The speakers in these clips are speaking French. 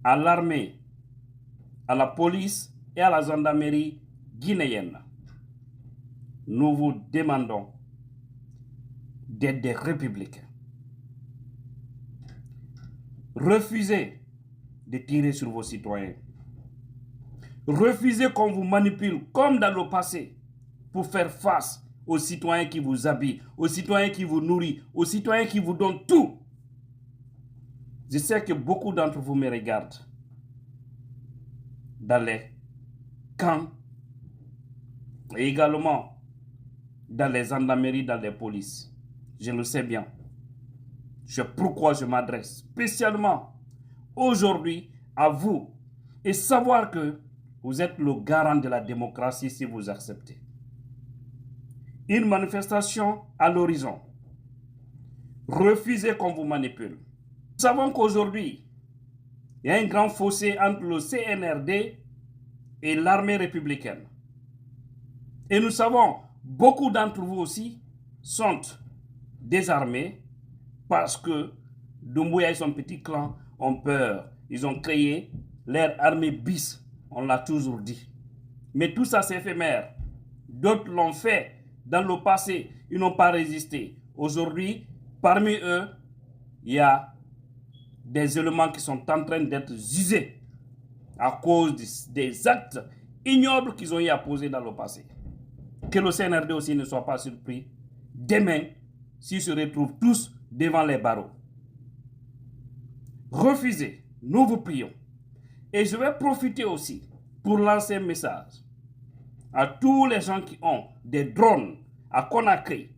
à l'armée, à la police et à la gendarmerie guinéenne. Nous vous demandons d'être des républicains. Refusez de tirer sur vos citoyens. Refusez qu'on vous manipule comme dans le passé pour faire face aux citoyens qui vous habillent, aux citoyens qui vous nourrissent, aux citoyens qui vous donnent tout. Je sais que beaucoup d'entre vous me regardent dans les camps et également dans les gendarmeries, dans les polices. Je le sais bien. C'est pourquoi je m'adresse spécialement aujourd'hui à vous et savoir que vous êtes le garant de la démocratie si vous acceptez. Une manifestation à l'horizon. Refusez qu'on vous manipule. Nous savons qu'aujourd'hui, il y a un grand fossé entre le CNRD et l'armée républicaine. Et nous savons, beaucoup d'entre vous aussi sont désarmés parce que Doumbouya et son petit clan ont peur. Ils ont créé leur armée bis, on l'a toujours dit. Mais tout ça c'est éphémère. D'autres l'ont fait dans le passé, ils n'ont pas résisté. Aujourd'hui, parmi eux, il y a des éléments qui sont en train d'être jugés à cause des actes ignobles qu'ils ont eu à poser dans le passé. Que le CNRD aussi ne soit pas surpris demain s'ils se retrouvent tous devant les barreaux. Refusez, nous vous prions. Et je vais profiter aussi pour lancer un message à tous les gens qui ont des drones à Conakry.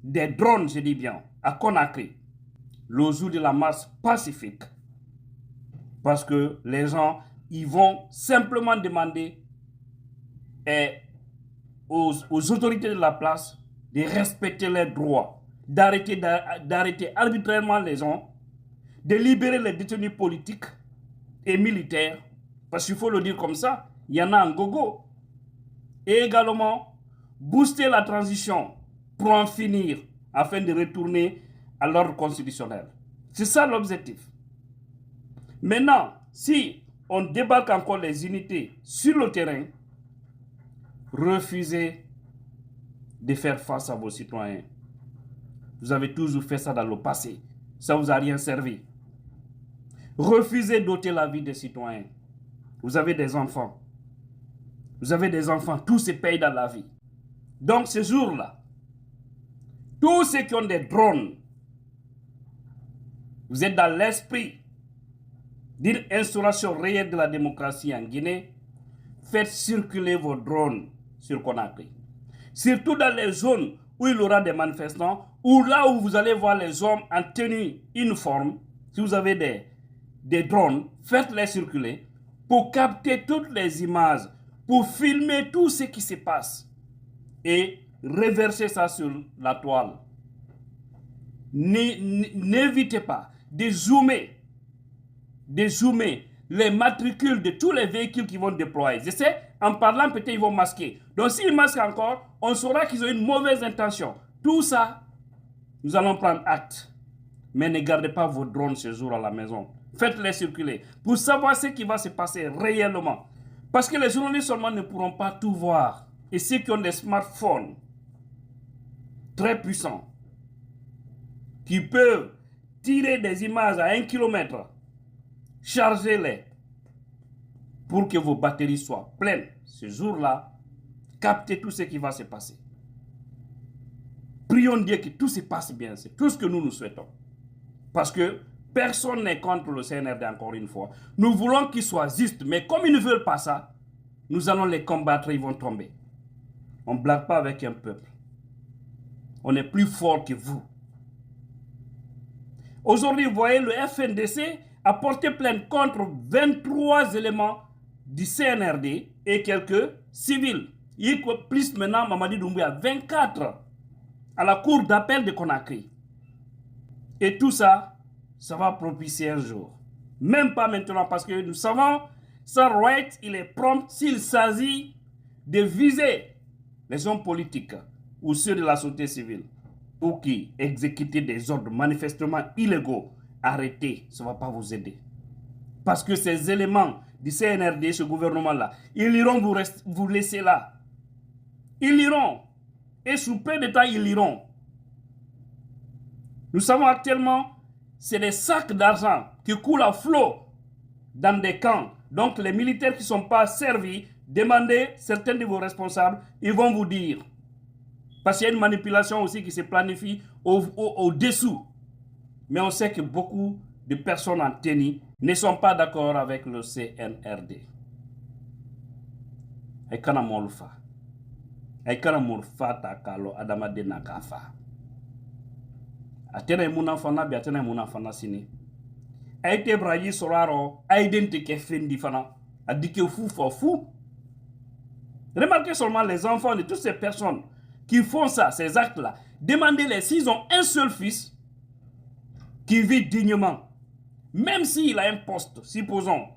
Des drones, je dis bien, à Conakry. Le jour de la marche pacifique. Parce que les gens, ils vont simplement demander aux autorités de la place de respecter leurs droits, d'arrêter arbitrairement les gens, de libérer les détenus politiques et militaires, parce qu'il faut le dire comme ça, il y en a en gogo. Et également, booster la transition pour en finir, afin de retourner à l'ordre constitutionnel. C'est ça l'objectif. Maintenant, si on débarque encore les unités sur le terrain, refusez de faire face à vos citoyens. Vous avez toujours fait ça dans le passé. Ça ne vous a rien servi. Refusez d'ôter la vie des citoyens. Vous avez des enfants. Vous avez des enfants. Tout se paye dans la vie. Donc, ce jour-là, tous ceux qui ont des drones, vous êtes dans l'esprit d'une instauration réelle de la démocratie en Guinée, faites circuler vos drones sur Conakry. Surtout dans les zones où il y aura des manifestants, ou là où vous allez voir les hommes en tenue uniforme, si vous avez des drones, faites-les circuler pour capter toutes les images, pour filmer tout ce qui se passe et reverser ça sur la toile. N'évitez pas de zoomer les matricules de tous les véhicules qui vont déployer. Je sais, en parlant, peut-être ils vont masquer. Donc s'ils masquent encore, on saura qu'ils ont une mauvaise intention. Tout ça, nous allons prendre acte. Mais ne gardez pas vos drones ce jour à la maison. Faites-les circuler pour savoir ce qui va se passer réellement. Parce que les journalistes seulement ne pourront pas tout voir. Et ceux qui ont des smartphones très puissants, qui peuvent tirer des images à 1 kilomètre, chargez-les pour que vos batteries soient pleines. Ce jour-là, captez tout ce qui va se passer. Prions Dieu que tout se passe bien. C'est tout ce que nous souhaitons. Parce que personne n'est contre le CNRD encore une fois. Nous voulons qu'il soit juste. Mais comme ils ne veulent pas ça, nous allons les combattre et ils vont tomber. On ne blague pas avec un peuple. On est plus fort que vous. Aujourd'hui, vous voyez, le FNDC a porté plainte contre 23 éléments du CNRD et quelques civils. Il y a plus maintenant, Mamadi Doumbouya, 24 à la cour d'appel de Conakry. Et tout ça, ça va propicier un jour. Même pas maintenant, parce que nous savons, Sam Wright, il est prompt s'il s'agit de viser les hommes politiques ou ceux de la société civile ou qui exécutent des ordres manifestement illégaux. Arrêtez, ça ne va pas vous aider. Parce que ces éléments du CNRD, ce gouvernement-là, ils iront vous laisser là. Ils iront. Et sous peu de temps, ils iront. Nous savons actuellement, c'est des sacs d'argent qui coulent à flot dans des camps. Donc les militaires qui ne sont pas servis, demandez certains de vos responsables, ils vont vous dire. Parce qu'il y a une manipulation aussi qui se planifie au-dessous. Mais on sait que beaucoup de personnes en tenue ne sont pas d'accord avec le CNRD. Et quand on le fait, et quand on le fait, takalo adama de nakafa. Atene muna fana bi atene muna fana sini. Aite brayi soraro, aidente ke fendi fana, adike fou for fou. Remarquez seulement les enfants de toutes ces personnes qui font ça, ces actes-là. Demandez-les s'ils ont un seul fils qui vit dignement. Même s'il a un poste, supposons.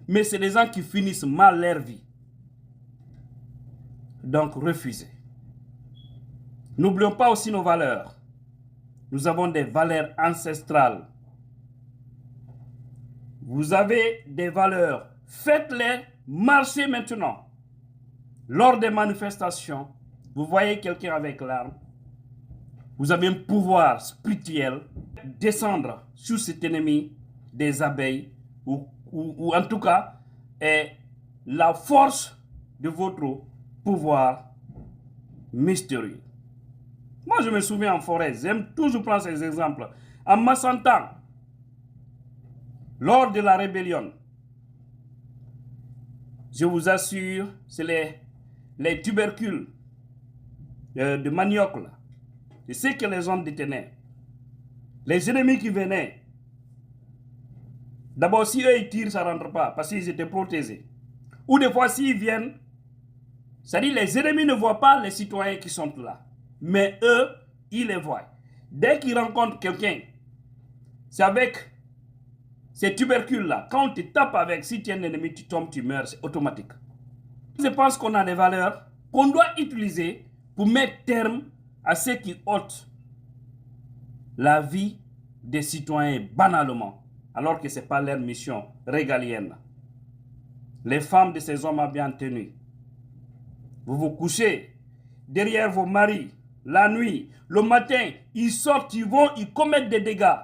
Mais c'est des gens qui finissent mal leur vie. Donc, refusez. N'oublions pas aussi nos valeurs. Nous avons des valeurs ancestrales. Vous avez des valeurs. Faites-les, marchez maintenant. Lors des manifestations, vous voyez quelqu'un avec l'arme. Vous avez un pouvoir spirituel. Descendre sur cet ennemi des abeilles. Ou en tout cas, la force de votre pouvoir mystérieux. Moi, je me souviens en forêt, j'aime toujours prendre ces exemples. En Massantan, lors de la rébellion, je vous assure, c'est les tubercules de manioc, là. C'est ce que les gens détenaient. Les ennemis qui venaient, d'abord, si eux ils tirent, ça ne rentre pas, parce qu'ils étaient protégés. Ou des fois, s'ils viennent, c'est-à-dire les ennemis ne voient pas les citoyens qui sont là. Mais eux, ils les voient. Dès qu'ils rencontrent quelqu'un, c'est avec ces tubercules-là. Quand on te tape avec, si tu es un ennemi, tu tombes, tu meurs, c'est automatique. Je pense qu'on a des valeurs qu'on doit utiliser pour mettre terme à ceux qui ôtent la vie des citoyens banalement, alors que ce n'est pas leur mission régalienne. Les femmes de ces hommes bien tenus, vous vous couchez derrière vos maris, la nuit, le matin, ils sortent, ils commettent des dégâts.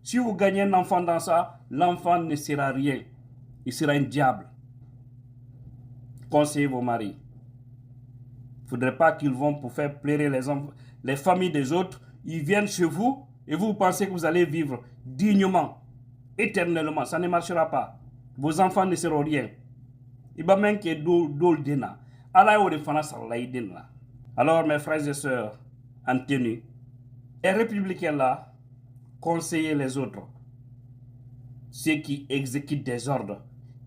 Si vous gagnez un enfant dans ça, l'enfant ne sera rien. Il sera un diable. Conseillez vos maris. Il ne faudrait pas qu'ils vont pour faire pleurer les familles des autres. Ils viennent chez vous et vous pensez que vous allez vivre dignement, éternellement. Ça ne marchera pas. Vos enfants ne seront rien. Alors, mes frères et sœurs, en tenue, les républicains là, conseillez les autres, ceux qui exécutent des ordres.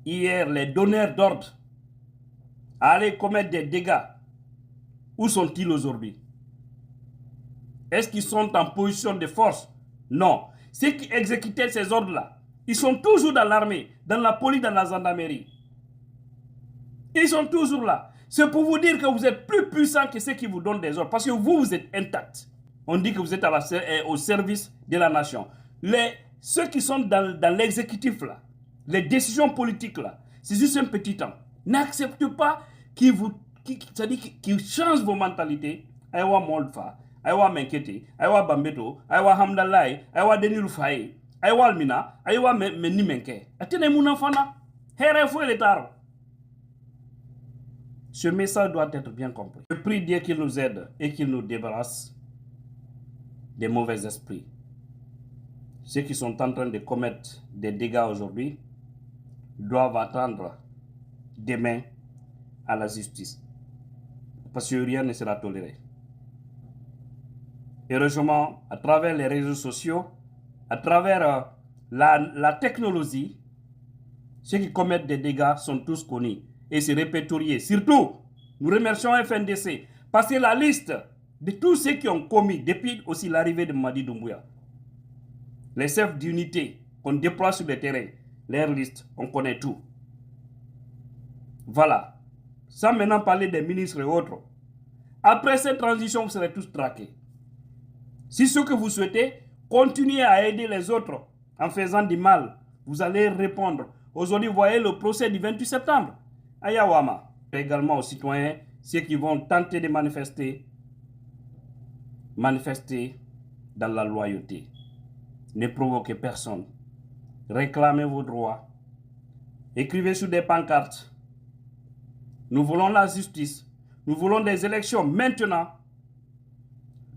Hier, les donneurs d'ordre allaient commettre des dégâts. Où sont-ils aujourd'hui? Est-ce qu'ils sont en position de force? Non. Ceux qui exécutaient ces ordres-là, ils sont toujours dans l'armée, dans la police, dans la gendarmerie. Ils sont toujours là. C'est pour vous dire que vous êtes plus puissant que ceux qui vous donnent des ordres. Parce que vous êtes intact. On dit que vous êtes au service de la nation. Ceux qui sont dans l'exécutif là, les décisions politiques là, c'est juste un petit temps. N'acceptez pas qu'ils changent vos mentalités. Aïwa Moldfa, Aïwa Menkete, Aïwa Bambeto, Aïwa Hamdallah, Aïwa Denil Faye, Aïwa Almina, Aïwa Menimenke. Attendez mon enfant là. Hérefou et tard. Ce message doit être bien compris. Je prie Dieu qu'il nous aide et qu'il nous débarrasse des mauvais esprits. Ceux qui sont en train de commettre des dégâts aujourd'hui doivent attendre demain à la justice. Parce que rien ne sera toléré. Heureusement, à travers les réseaux sociaux, à travers la technologie, ceux qui commettent des dégâts sont tous connus et se répertoriés. Surtout, nous remercions FNDC parce que la liste de tous ceux qui ont commis depuis aussi l'arrivée de Mamadi Doumbouya, les chefs d'unité qu'on déploie sur le terrain, leur liste, on connaît tout. Voilà. Sans maintenant parler des ministres et autres. Après cette transition, vous serez tous traqués. Si ce que vous souhaitez, continuez à aider les autres en faisant du mal. vous allez répondre. Aujourd'hui, vous voyez le procès du 28 septembre à Yawama. Également aux citoyens, ceux qui vont tenter de manifester dans la loyauté. Ne provoquez personne. Réclamez vos droits. Écrivez sur des pancartes. Nous voulons la justice. Nous voulons des élections maintenant.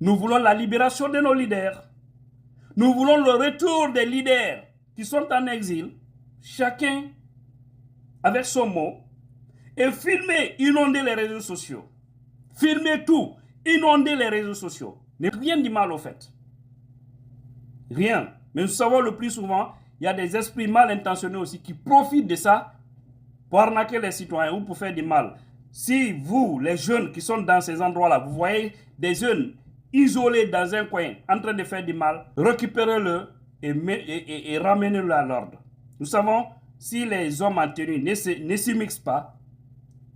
Nous voulons la libération de nos leaders. Nous voulons le retour des leaders qui sont en exil. Chacun avec son mot. Et filmer, inonder les réseaux sociaux. Filmer tout, inonder les réseaux sociaux. Rien de mal au fait. Rien. Mais nous savons le plus souvent, il y a des esprits mal intentionnés aussi qui profitent de ça pour arnaquer les citoyens ou pour faire du mal. Si vous, les jeunes qui sont dans ces endroits-là, vous voyez des jeunes isolés dans un coin en train de faire du mal, récupérez-le et ramenez-le à l'ordre. Nous savons, si les hommes en tenue ne s'y mixent pas,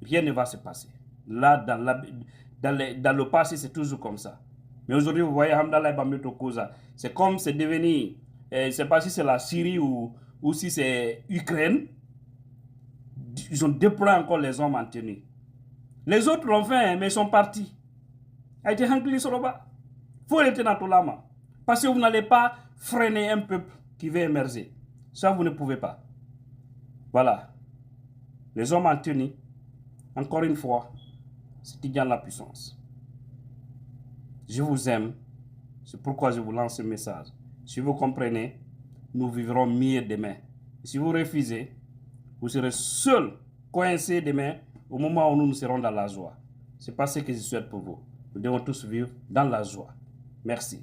rien ne va se passer. Là, dans le passé, c'est toujours comme ça. Mais aujourd'hui, vous voyez, Hamdallah Bameto Koza, c'est comme c'est devenu, je ne sais pas si c'est la Syrie ou si c'est Ukraine, ils ont déployé encore les hommes en tenue. Les autres l'ont fait, mais ils sont partis. Il faut être dans tout l'âme. Parce que vous n'allez pas freiner un peuple qui veut émerger. Ça, vous ne pouvez pas. Voilà. Les hommes en tenue, encore une fois, c'est qui gagne la puissance. Je vous aime. C'est pourquoi je vous lance ce message. Si vous comprenez, nous vivrons mieux demain. Si vous refusez, vous serez seul, coincé demain, au moment où nous serons dans la joie. C'est pas ce que je souhaite pour vous. Nous devons tous vivre dans la joie. Merci.